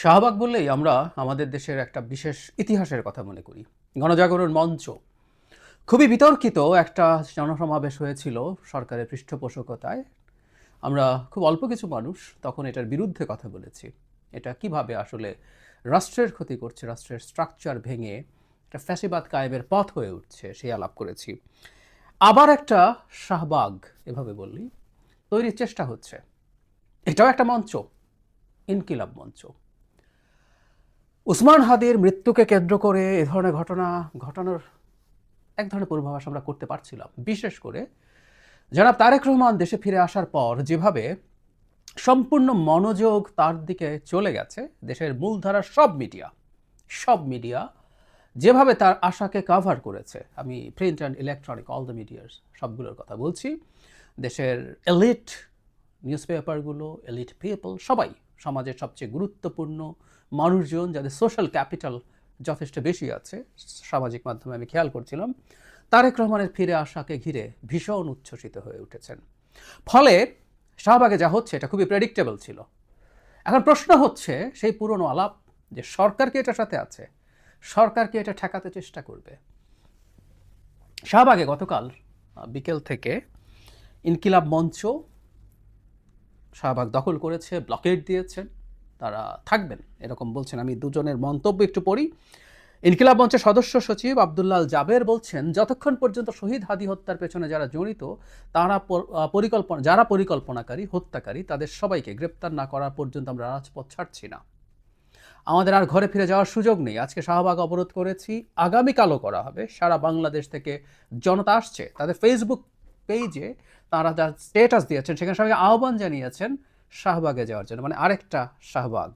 শাহবাগ বললেই আমরা আমাদের দেশের একটা বিশেষ ইতিহাসের কথা মনে করি। গণজাগরণ মঞ্চ খুবই বিতর্কিত একটা জনসমাবেশ হয়েছিল সরকারের পৃষ্ঠপোষকতায়। আমরা খুব অল্প কিছু মানুষ তখন এটার বিরুদ্ধে কথা বলেছি। এটা কিভাবে আসলে রাষ্ট্রের ক্ষতি করছে, রাষ্ট্রের স্ট্রাকচার ভেঙে একটা ফ্যাসিবাদ কায়েমের পথ হয়ে উঠছে, সেই আলাপ করেছি। আবার একটা শাহবাগ এভাবে বললি তৈরির চেষ্টা হচ্ছে। এটাও একটা মঞ্চ, ইনকিলাব মঞ্চ। উসমান হাদির মৃত্যুকে কেন্দ্র করে এ ধরনের ঘটনা ঘটানোর এক ধরনের পূর্বাভাস আমরা করতে পারছিলাম। বিশেষ করে জনাব তারেক রহমান দেশে ফিরে আসার পর যেভাবে সম্পূর্ণ মনোযোগ তার দিকে চলে গেছে, দেশের মূলধারার সব মিডিয়া যেভাবে তার আশাকে কাভার করেছে, আমি print and electronic all the medias সবগুলোর কথা বলছি। দেশের এলিট নিউজ পেপারগুলো, এলিট পিপল, সবাই সমাজের সবচেয়ে গুরুত্বপূর্ণ মানুষজন যাদের সোশ্যাল ক্যাপিটাল যথেষ্ট বেশি আছে, সামাজিক মাধ্যমে আমি খেয়াল করছিলাম, তারেক রহমানের ফিরে আসাকে ঘিরে ভীষণ উচ্ছ্বসিত হয়ে উঠেছেন। ফলে শাহবাগে যা হচ্ছে এটা খুবই প্রেডিক্টেবল ছিল। এখন প্রশ্ন হচ্ছে সেই পুরনো আলাপ যে সরকারকে এটার সাথে আছে, সরকারকে এটা ঠেকাতে চেষ্টা করবে। শাহবাগে গতকাল বিকেল থেকে ইনকিলাব মঞ্চ শাহবাগ দখল করেছে, ব্লকেড দিয়েছেন, তারা থাকবেন এরকম বলছেন। আমি দুজনের মন্তব্য একটু পড়ি। ইনকিলাব মঞ্চের সদস্য সচিব আব্দুল্লাহ জাবের বলছেন, যতক্ষণ পর্যন্ত শহীদ হাদি হত্যার পেছনে যারা জড়িত, যারা পরিকল্পনাকারী, হত্যাকারী, তাদের সবাইকে গ্রেপ্তার না করা পর্যন্ত আমরা রাজপথ ছাড়ছি না। আমাদের আর ঘরে ফিরে যাওয়ার সুযোগ নেই। আজকে শাহবাগ অবরোধ করেছি, আগামীকালও করা হবে। সারা বাংলাদেশ থেকে জনতা আসছে। তাদের ফেসবুক পেজে তারা যা স্ট্যাটাস দিয়েছেন সেখানে সবাইকে আহ্বান জানিয়েছেন শাহবাগে যাওয়ার জন্য, মানে আরেকটা শাহবাগ।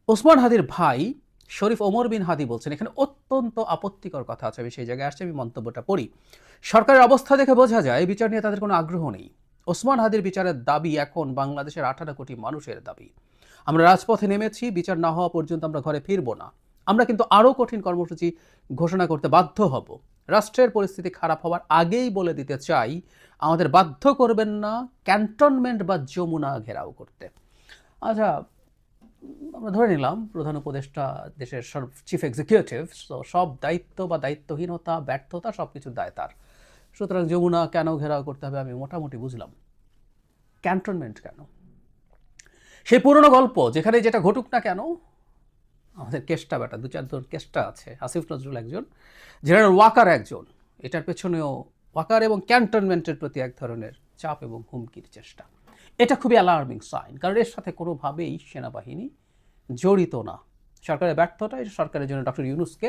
ওসমান হাদির ভাই শরীফ ওমর বিন হাদি বলছেন, এখানে অত্যন্ত আপত্তিকর কথা আছে, আমি সেই জায়গায় আসছি, আমি মন্তব্যটা পড়ি। সরকারের অবস্থা দেখে বোঝা যায় বিচার নিয়ে তাদের কোনো আগ্রহ নেই। ওসমান হাদির বিচারের দাবি এখন বাংলাদেশের 18 কোটি মানুষের দাবি। আমরা রাজপথে নেমেছি, বিচার না হওয়া পর্যন্ত আমরা ঘরে ফিরব না। আমরা কিন্তু আরও কঠিন কর্মসূচি ঘোষণা করতে বাধ্য হব। রাষ্ট্রের পরিস্থিতি খারাপ হওয়ার আগেই বলে দিতে চাই, আমাদের বাধ্য করবেন না ক্যান্টনমেন্ট বা যমুনা ঘেরাও করতে। আচ্ছা, আমরা ধরে নিলাম প্রধান উপদেষ্টা দেশের চিফ এক্সিকিউটিভ, তো সব দায়িত্ব বা দায়িত্বহীনতা, ব্যর্থতা সব কিছুর দায় তার। সুতরাং যমুনা কেন ঘেরাও করতে হবে আমি মোটামুটি বুঝলাম। ক্যান্টনমেন্ট কেন? সেই পুরনো গল্প, যেখানে যেটা ঘটুক না কেন, আমাদের কেষ্টা বেটা 2-4 জন কেষ্টা আছে, আসিফ নজরুল একজন, জেনারেল ওয়াকার একজন, এটার পেছনেও ওয়াকার এবং ক্যান্টনমেন্টের প্রতি এক ধরনের চাপ এবং হুমকির চেষ্টা। এটা খুবই অ্যালার্মিং সাইন, কারণ এর সাথে কোনোভাবেই সেনাবাহিনী জড়িত না। সরকারের ব্যর্থতা, এটা সরকারের জন্য ডক্টর ইউনূসকে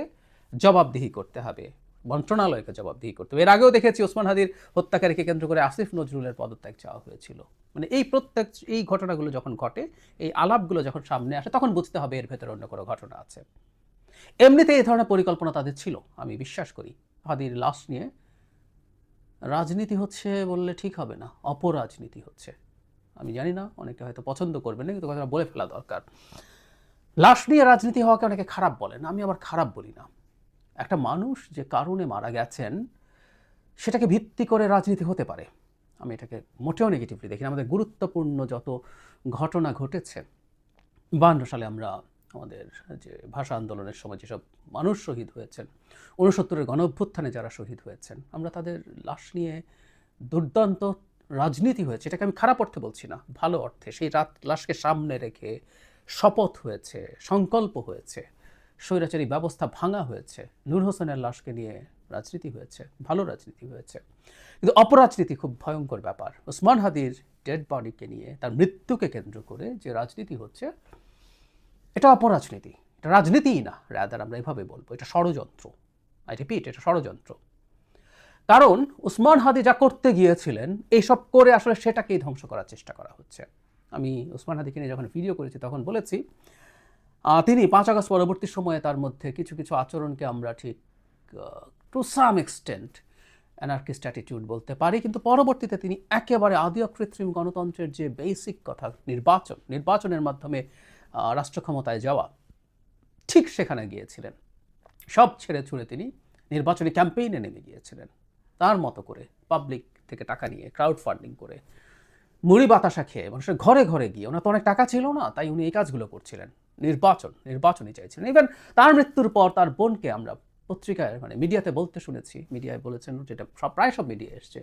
জবাবদিহি করতে হবে, মন্ত্রণালয়কে জবাবদিহি করতে হবে। এর আগেও দেখেছি ওসমান হাদির হত্যাকারীকে কেন্দ্র করে আসিফ নজরুলের পদত্যাগ চাওয়া হয়েছিল। মানে এই ঘটনাগুলো যখন ঘটে, এই আলাপগুলো যখন সামনে আসে, তখন বুঝতে হবে এর ভেতরে অন্য কোনো ঘটনা আছে। এমনিতে এই ধরনের পরিকল্পনা তাদের ছিল, আমি বিশ্বাস করি। হাদির লাশ নিয়ে রাজনীতি হচ্ছে বললে ঠিক হবে না, অপরাজনীতি হচ্ছে। আমি জানি না, অনেকে হয়তো পছন্দ করবেন না, কিন্তু কথাটা বলে ফেলা দরকার। লাশ নিয়ে রাজনীতি হওয়াকে অনেকে খারাপ বলেন, আমি আবার খারাপ বলি না। একটা মানুষ যে কারণে মারা গেছেন সেটাকে ভিত্তি করে রাজনীতি হতে পারে, আমি এটাকে মোটেও নেগেটিভলি দেখি না। আমাদের গুরুত্বপূর্ণ যত ঘটনা ঘটেছে, 52 সালে আমরা আমাদের যে ভাষা আন্দোলনের সময় যেসব মানুষ শহীদ হয়েছেন, 69-এর গণঅভ্যুত্থানে যারা শহীদ হয়েছেন, আমরা তাদের লাশ নিয়ে দুর্দান্ত রাজনীতি হয়েছে, এটাকে আমি খারাপ অর্থে বলছি না, ভালো অর্থে। সেই লাশকে সামনে রেখে শপথ হয়েছে, সংকল্প হয়েছে, স্বৈরাচারী ব্যবস্থা ভাঙা হয়েছে, নূর হোসেনের লাশকে নিয়ে রাজনীতি হয়েছে, ভালো রাজনীতি হয়েছে। কিন্তু অপরাজনীতি খুব ভয়ঙ্কর ব্যাপার। ওসমান হাদির ডেড বডিকে নিয়ে, তার মৃত্যুকে কেন্দ্র করে যে রাজনীতি হচ্ছে, এটা অপরাজনীতি, এটা রাজনীতিই না, রাদার আমরা এভাবে বলবো এটা ষড়যন্ত্র। আই রিপিট, এটা ষড়যন্ত্র। কারণ ওসমান হাদি যা করতে গিয়েছিলেন, এইসব করে আসলে সেটাকেই ধ্বংস করার চেষ্টা করা হচ্ছে। আমি ওসমান হাদিকে নিয়ে যখন ভিডিও করেছি তখন বলেছি, তিনি 5 আগস্ট পরবর্তী সময়ে তার মধ্যে কিছু কিছু আচরণকে আমরা ঠিক to some extent anarchist attitude বলতে পারি, কিন্তু পরবর্তীতে তিনি একেবারে আদি অকৃত্রিম গণতন্ত্রের যে বেসিক কথা, নির্বাচনের মাধ্যমে রাষ্ট্র ক্ষমতায় যাওয়া, ঠিক সেখানে গিয়েছিলেন। সব ছেড়ে ছুড়ে তিনি নির্বাচনী ক্যাম্পেইনে নেমে গিয়েছিলেন, তার মতো করে পাবলিক থেকে টাকা নিয়ে, ক্রাউড ফান্ডিং করে। মুড়ি বাতাসা খেয়ে মানুষের ঘরে ঘরে গিয়ে, ওনার তো অনেক টাকা ছিল না, তাই উনি এই কাজগুলো করছিলেন। নির্বাচনই চাইছিলেন। ইভেন তার মৃত্যুর পর তার বোনকে আমরা পত্রিকায় মিডিয়াতে বলতে শুনেছি, মিডিয়ায় বলেছেন, যেটা প্রায় সব মিডিয়ায় এসছে,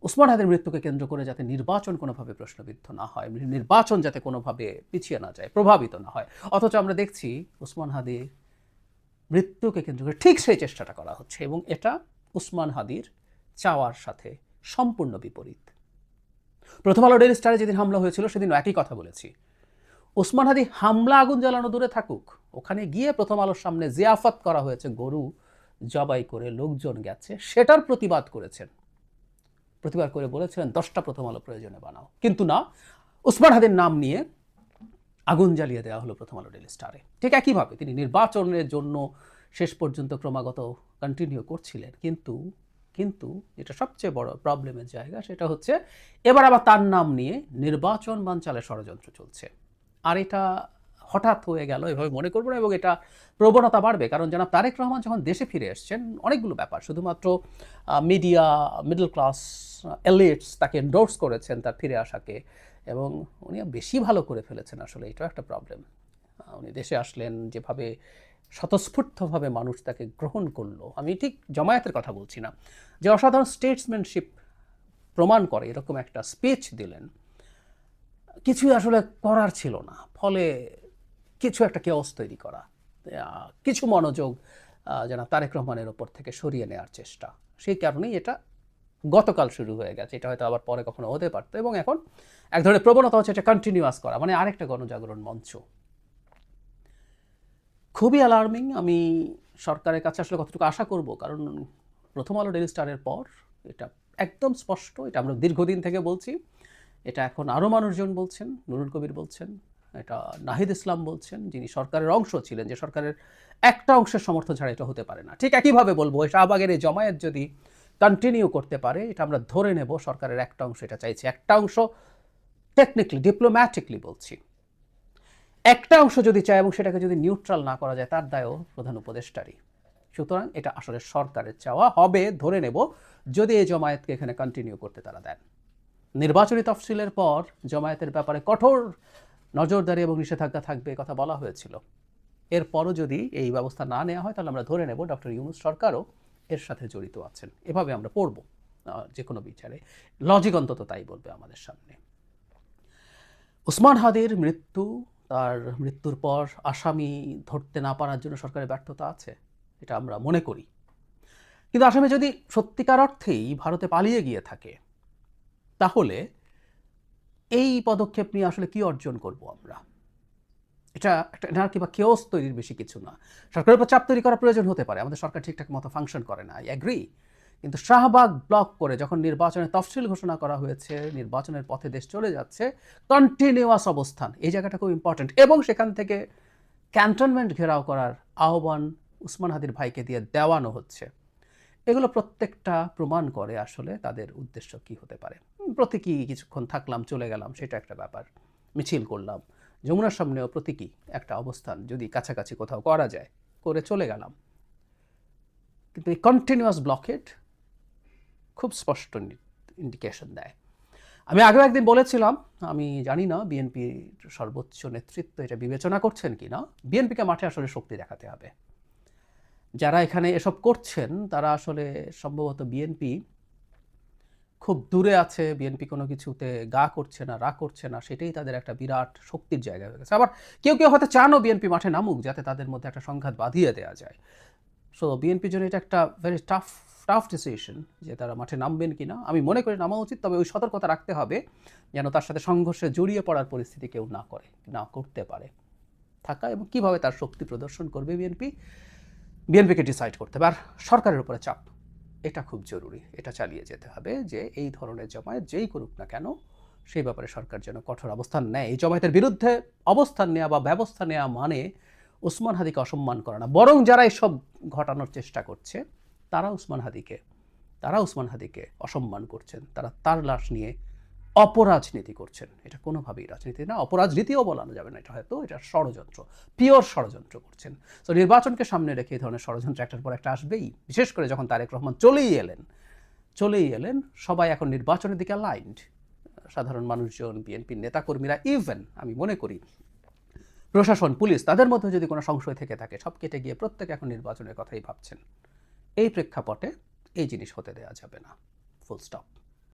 ওসমান হাদির মৃত্যুকে কেন্দ্র করে যাতে নির্বাচন কোনোভাবে প্রশ্নবিদ্ধ না হয়, নির্বাচন যাতে কোনোভাবে পিছিয়ে না যায়, প্রভাবিত না হয়। অথচ আমরা দেখছি ওসমান হাদির মৃত্যুকে কেন্দ্র করে ঠিক সেই চেষ্টাটা করা হচ্ছে, এবং এটা ওসমান হাদির চাওয়ার সাথে সম্পূর্ণ বিপরীত। প্রথম আলো ডেইলি স্টারে যেদিন হামলা হয়েছিল সেদিন একই কথা বলেছি। ওসমান হাদি হামলা আগুন জ্বালানো দূরে থাকুক, ওখানে গিয়ে প্রথম আলোর সামনে জিয়াফত করা হয়েছে, গরু জবাই করে লোকজন গেছে, সেটার প্রতিবাদ করেছেন। প্রতিবাদ করে বলেছিলেন 10টা প্রথম আলো প্রয়োজনে বানাও, কিন্তু না, ওসমান হাদির নাম নিয়ে আগুন জ্বালিয়ে দেওয়া হলো প্রথম আলো ডেইলি স্টারে। ঠিক একইভাবে তিনি নির্বাচনের জন্য শেষ পর্যন্ত ক্রমাগত কন্টিনিউ করছিলেন, কিন্তু এটা সবচেয়ে বড় প্রবলেমের জায়গা, সেটা হচ্ছে এবার আবার তার নাম নিয়ে নির্বাচন বানচালের ষড়যন্ত্র চলছে। আর এটা হঠাৎ হয়ে গেল এভাবে মনে করবো না, এবং এটা প্রবণতা বাড়বে, কারণ জনাব তারেক রহমান যখন দেশে ফিরে এসছেন, অনেকগুলো ব্যাপার, শুধুমাত্র মিডিয়া, মিডল ক্লাস, এলিটস তাকে এন্ডোর্স করেছেন তার ফিরে আসাকে, এবং উনি বেশি ভালো করে ফেলেছেন। আসলে এটাও একটা প্রবলেম। উনি দেশে আসলেন, যেভাবে স্বতঃস্ফূর্তভাবে মানুষ তাকে গ্রহণ করলো, আমি ঠিক জামায়াতের কথা বলছি না, যে অসাধারণ স্টেটসম্যানশিপ প্রমাণ করে এরকম একটা স্পিচ দিলেন, কিছুই আসলে করার ছিল না, ফলে কিছু একটা কেওস তৈরি করা, কিছু মনোযোগ যেন তারেক রহমানের ওপর থেকে সরিয়ে নেওয়ার চেষ্টা, সেই কারণেই এটা গতকাল শুরু হয়ে গেছে। এটা হয়তো আবার পরে কখনো হতে পারতো, এবং এখন এক ধরনের প্রবণতা হচ্ছে এটা কন্টিনিউয়াস করা, আরেকটা গণজাগরণ মঞ্চ। খুবই অ্যালার্মিং। আমি সরকারের কাছে আসলে কতটুকু আশা করব, কারণ প্রথম আলো ডেইলি স্টারের পর এটা একদম স্পষ্ট, এটা আমরা দীর্ঘদিন থেকে বলছি, এটা এখন আরও মানুষজন বলছেন, নুরুল কবির বলছেন, এটা নাহিদ ইসলাম বলছেন, যিনি সরকারের অংশ ছিলেন, যে সরকারের একটা অংশের সমর্থন ছাড়া এটা হতে পারে না। ঠিক একইভাবে বলবো, শাহবাগের এই জমায়েত যদি কন্টিনিউ করতে পারে, এটা আমরা ধরে নেব সরকারের একটা অংশ এটা চাইছে, একটা অংশ টেকনিক্যালি, ডিপ্লোম্যাটিকলি বলছি, একটা অংশ যদি চায় এবং সেটাকে যদি নিউট্রাল না করা যায়, তার দায়ও প্রধান উপদেষ্টারই। সুতরাং এটা আসলে সরকারের চাওয়া হবে, ধরে নেব, যদি এই জমায়েতকে এখানে কন্টিনিউ করতে তারা দেন। নির্বাচনী তফসিলের পর জমায়েতের ব্যাপারে কঠোর নজরদারি এবং নিষেধাজ্ঞা থাকবে, কথা বলা হয়েছিল। এরপরও যদি এই ব্যবস্থা না নেওয়া হয়, তাহলে আমরা ধরে নেব ডক্টর ইউনূস সরকারও এর সাথে জড়িত আছেন। এভাবে আমরা পড়ব যে কোনো বিচারে, লজিক অন্তত তাই বলবে আমাদের সামনে। ওসমান হাদির মৃত্যু, তার মৃত্যুর পর আসামি ধরতে না পারার জন্য সরকারের ব্যর্থতা আছে, এটা আমরা মনে করি। কিন্তু আসামি যদি সত্যিকার অর্থেই ভারতে পালিয়ে গিয়ে থাকে, তাহলে এই পদক্ষেপ নিয়ে আসলে কি অর্জন করব আমরা? এটা একটা এনার্কি বা কেওস তৈরির বেশি কিছু না। সরকারের উপর চাপ তৈরি করা প্রয়োজন হতে পারে, আমাদের সরকার ঠিকঠাক মতো ফাংশন করে না, আই অ্যাগ্রি। কিন্তু শাহবাগ ব্লক করে যখন নির্বাচনের তফসিল ঘোষণা করা হয়েছে, নির্বাচনের পথে দেশ চলে যাচ্ছে, কন্টিনিউয়াস অবস্থান, এই জায়গাটা খুব ইম্পর্টেন্ট, এবং সেখান থেকে ক্যান্টনমেন্ট ঘেরাও করার আহ্বান ওসমান হাদির ভাইকে দিয়ে দেওয়ানো হচ্ছে। এগুলো প্রত্যেকটা প্রমাণ করে আসলে তাদের উদ্দেশ্য কি হতে পারে। প্রতীকী কিছুক্ষণ থাকলাম, চলে গেলাম, সেটা একটা ব্যাপার, মিছিল করলাম, যমুনার সামনেও প্রতীকী একটা অবস্থান যদি কাছাকাছি কোথাও করা যায়, করে চলে গেলাম। কিন্তু এই কন্টিনিউয়াস ব্লকেড খুব স্পষ্ট ইন্ডিকেশন দেয়। আমি আগেও একদিন বলেছিলাম, আমি জানি না বিএনপির সর্বোচ্চ নেতৃত্ব এটা বিবেচনা করছেন কি না, বিএনপিকে মাঠে আসলে শক্তি দেখাতে হবে। যারা এখানে এসব করছেন তারা আসলে সম্ভবত বিএনপি খুব দূরে আছে, বিএনপি কোনো কিছুতে গা করছে না, রা করছে না, সেটাই তাদের একটা বিরাট শক্তির জায়গা হয়ে গেছে। আবার কেউ কেউ হয়তো চানও বিএনপি মাঠে নামুক, যাতে তাদের মধ্যে একটা সংঘাত বাঁধিয়ে দেওয়া যায়। সো বিএনপির জন্য এটা একটা ভেরি টাফ ডিসিশন যে তারা মাঠে নামবেন কিনা। আমি মনে করি নামা উচিত, তবে ওই সতর্কতা রাখতে হবে যেন তার সাথে সংঘর্ষে জড়িয়ে পড়ার পরিস্থিতি কেউ না করতে পারে থাকা, এবং কিভাবে তার শক্তি প্রদর্শন করবে বিএনপিকে ডিসাইড করতে হবে। আর সরকারের উপরে চাপ, এটা খুব জরুরি, এটা চালিয়ে যেতে হবে যে এই ধরনের জমায়েত যেই করুক না কেন, সেই ব্যাপারে সরকার যেন কঠোর অবস্থান নেয়। এই জমায়েতের বিরুদ্ধে অবস্থান নেওয়া বা ব্যবস্থা নেওয়া মানে ওসমান হাদিকে অসম্মান করা না, বরং যারা এসব ঘটানোর চেষ্টা করছে তারা ওসমান হাদিকে অসম্মান করছেন, তারা তার লাশ নিয়ে অপরাজনীতি করছেন। এটা কোনোভাবেই রাজনীতি না, অপরাজনীতিও বলানো যাবে না, এটা ষড়যন্ত্র, পিওর ষড়যন্ত্র করছেন। তো নির্বাচনকে সামনে রেখে এই ধরনের ষড়যন্ত্র একটার পর একটা আসবেই, বিশেষ করে যখন তারেক রহমান চলেই এলেন। সবাই এখন নির্বাচনের দিকে লাইন্ড, সাধারণ মানুষজন, বিএনপির নেতাকর্মীরা, ইভেন আমি মনে করি প্রশাসন, পুলিশ, তাদের মধ্যে যদি কোনো সংশয় থেকে থাকে সব কেটে গিয়ে প্রত্যেকে এখন নির্বাচনের কথাই ভাবছেন। এই প্রেক্ষাপটে এই জিনিস হতে দেওয়া যাবে না। Full stop.